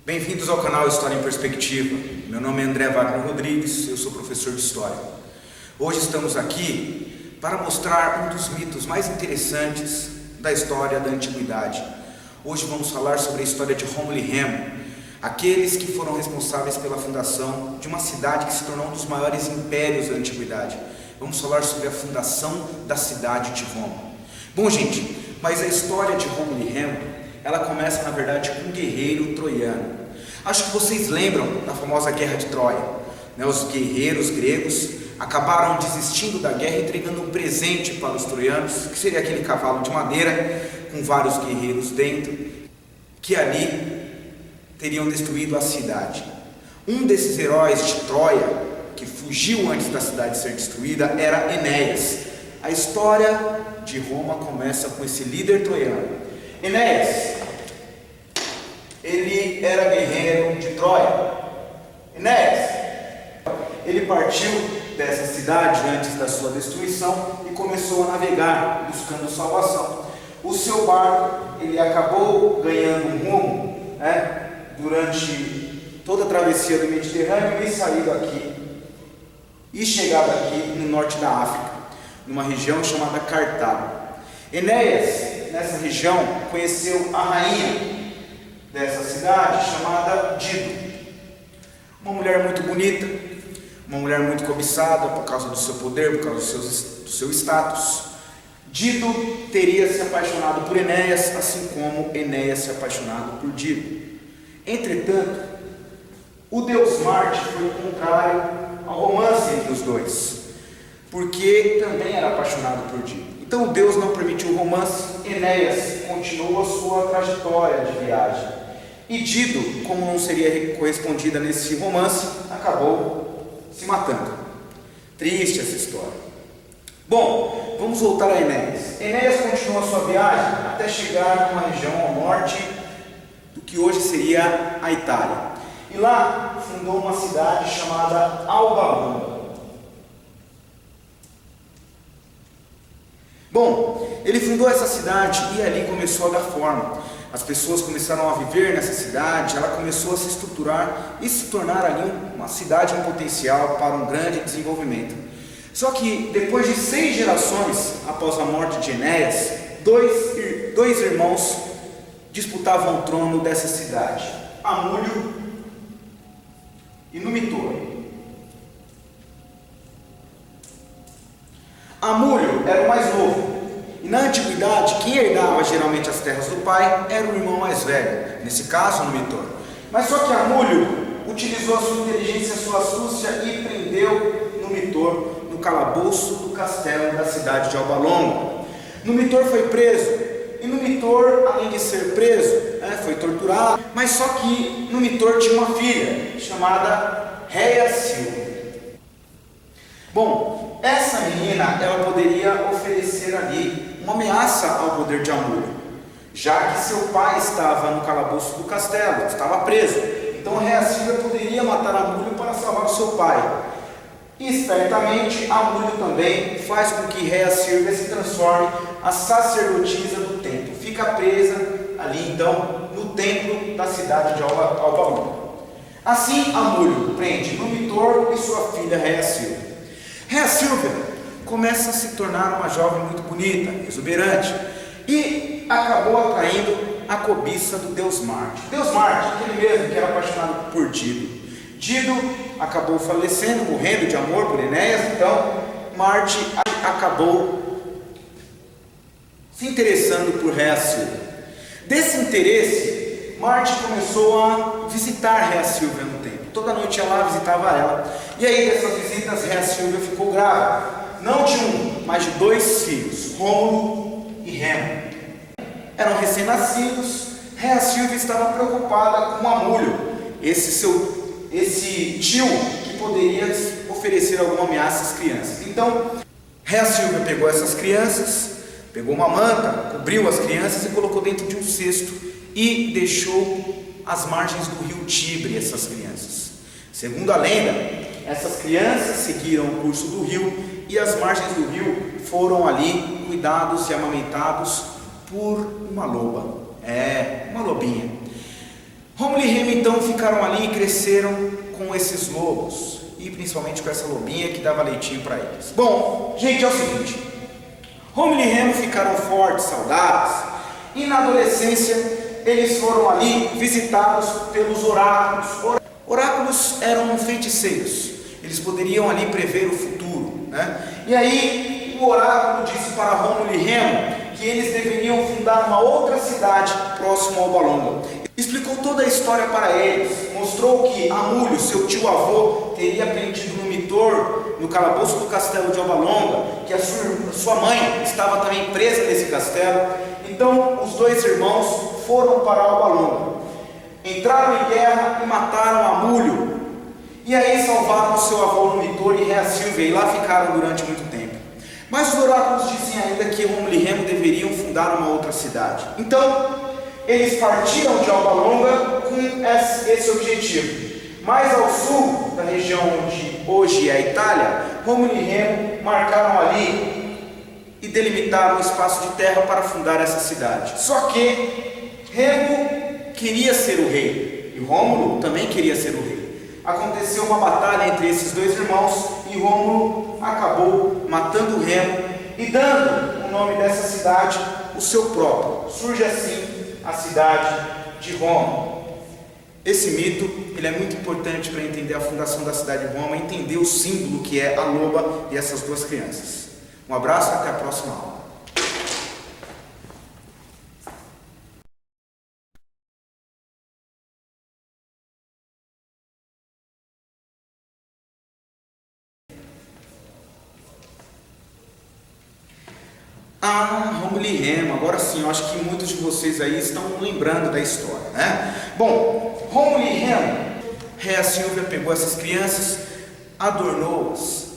Bem-vindos ao canal História em Perspectiva. Meu nome é André Wagner Rodrigues, eu sou professor de História. Hoje estamos aqui para mostrar um dos mitos mais interessantes da história da Antiguidade. Hoje vamos falar sobre a história de Rômulo e Remo, aqueles que foram responsáveis pela fundação de uma cidade que se tornou um dos maiores impérios da Antiguidade. Vamos falar sobre a fundação da cidade de Roma. Bom, gente, mas a história de Rômulo e Remo, ela começa, na verdade, com um guerreiro troiano. Acho que vocês lembram da famosa Guerra de Troia, né? Os guerreiros gregos acabaram desistindo da guerra e entregando um presente para os troianos, que seria aquele cavalo de madeira com vários guerreiros dentro, que ali teriam destruído a cidade. Um desses heróis de Troia, que fugiu antes da cidade ser destruída, era Enéas. A história de Roma começa com esse líder troiano. Enéas, ele era guerreiro de Troia. Enéas, ele partiu dessa cidade antes da sua destruição e começou a navegar buscando salvação. O seu barco, ele acabou ganhando um rumo, durante toda a travessia do Mediterrâneo e saído aqui e chegado aqui no norte da África, numa região chamada Cartago. Enéas, nessa região, conheceu a rainha dessa cidade, chamada Dido, uma mulher muito bonita, uma mulher muito cobiçada por causa do seu poder, por causa do seu status. Dido teria se apaixonado por Enéas, assim como Enéas se apaixonado por Dido. Entretanto, o deus Marte foi contrário ao romance entre os dois, porque também era apaixonado por Dido. Então Deus não permitiu o romance. Enéas continuou a sua trajetória de viagem. E Dido, como não seria correspondida nesse romance, acabou se matando. Triste essa história. Bom, vamos voltar a Enéas. Enéas continuou a sua viagem até chegar numa região ao norte do que hoje seria a Itália. E lá fundou uma cidade chamada Alba Longa. Bom, ele fundou essa cidade e ali começou a dar forma. As pessoas começaram a viver nessa cidade, ela começou a se estruturar e se tornar ali uma cidade em potencial para um grande desenvolvimento. Só que depois de 6 gerações após a morte de Enéas, dois irmãos disputavam o trono dessa cidade, Amulio e Numitor. Amulio era o mais novo. E na antiguidade, quem herdava geralmente as terras do pai era o irmão mais velho, nesse caso, Numitor. Mas só que Amulio utilizou a sua inteligência, a sua astúcia e prendeu Numitor no calabouço do castelo da cidade de Alba Longa. Numitor foi preso, e Numitor, além de ser preso, foi torturado, mas só que Numitor tinha uma filha, chamada Rhea Silvia. Bom, essa menina, ela poderia oferecer ali uma ameaça ao poder de Amulio, já que seu pai estava no calabouço do castelo, estava preso. Então Rhea Silvia poderia matar Amulio para salvar o seu pai. E espertamente, Amulio também faz com que Rhea Silvia se transforme a sacerdotisa do templo. Fica presa ali então no templo da cidade de Alba Longa. Assim, Amulio prende Numitor e sua filha Rhea Silvia. Rhea Silvia começa a se tornar uma jovem muito bonita, exuberante, e acabou atraindo a cobiça do deus Marte. Deus Marte, aquele mesmo que era apaixonado por Dido. Dido acabou falecendo, morrendo de amor por Enéas, então Marte acabou se interessando por Rhea Silvia. Desse interesse, Marte começou a visitar Rhea Silvia no templo. Toda noite ia lá, visitava ela. E aí, dessas visitas, Rhea Silvia ficou grávida. Não de um, mas de 2 filhos, Rômulo e Remo. Eram recém-nascidos. Rhea Silvia estava preocupada com Amulio, esse tio que poderia oferecer alguma ameaça às crianças. Então, Rhea Silvia pegou essas crianças, pegou uma manta, cobriu as crianças e colocou dentro de um cesto e deixou às margens do rio Tibre, essas crianças. Segundo a lenda, essas crianças seguiram o curso do rio e as margens do rio foram ali cuidados e amamentados por uma loba, uma lobinha. Rômulo e Remo então ficaram ali e cresceram com esses lobos e principalmente com essa lobinha que dava leitinho para eles. Bom, gente, é o seguinte, Rômulo e Remo ficaram fortes, saudáveis, e na adolescência eles foram ali visitados pelos oráculos. Oráculos eram feiticeiros, eles poderiam ali prever o futuro, né? E aí o oráculo disse para Rômulo e Remo que eles deveriam fundar uma outra cidade próximo ao Alba Longa. Explicou toda a história para eles, mostrou que Amulho, seu tio-avô, teria aprendido no Mitor, no calabouço do castelo de Alba Longa, que a sua mãe estava também presa nesse castelo. Então os dois irmãos foram para Alba Longa, entraram em guerra e mataram Amulho, e aí salvaram o seu avô no Mitor e Rea Silvia, e lá ficaram durante muito tempo. Mas os oráculos dizem ainda que Rômulo e Remo deveriam fundar uma outra cidade. Então eles partiram de Alba Longa com esse objetivo. Mais ao sul da região onde hoje é a Itália, Rômulo e Remo marcaram ali e delimitaram um espaço de terra para fundar essa cidade. Só que Remo queria ser o rei e Rômulo também queria ser o rei. Aconteceu uma batalha entre esses dois irmãos e Rômulo acabou matando Remo e dando o nome dessa cidade o seu próprio. Surge assim a cidade de Roma. Esse mito ele é muito importante para entender a fundação da cidade de Roma, entender o símbolo que é a loba e essas duas crianças. Um abraço e até a próxima aula. Rômulo e Remo, agora sim, eu acho que muitos de vocês aí estão lembrando da história, né? Bom, Rômulo e Remo, Rea Silvia pegou essas crianças, adornou-as,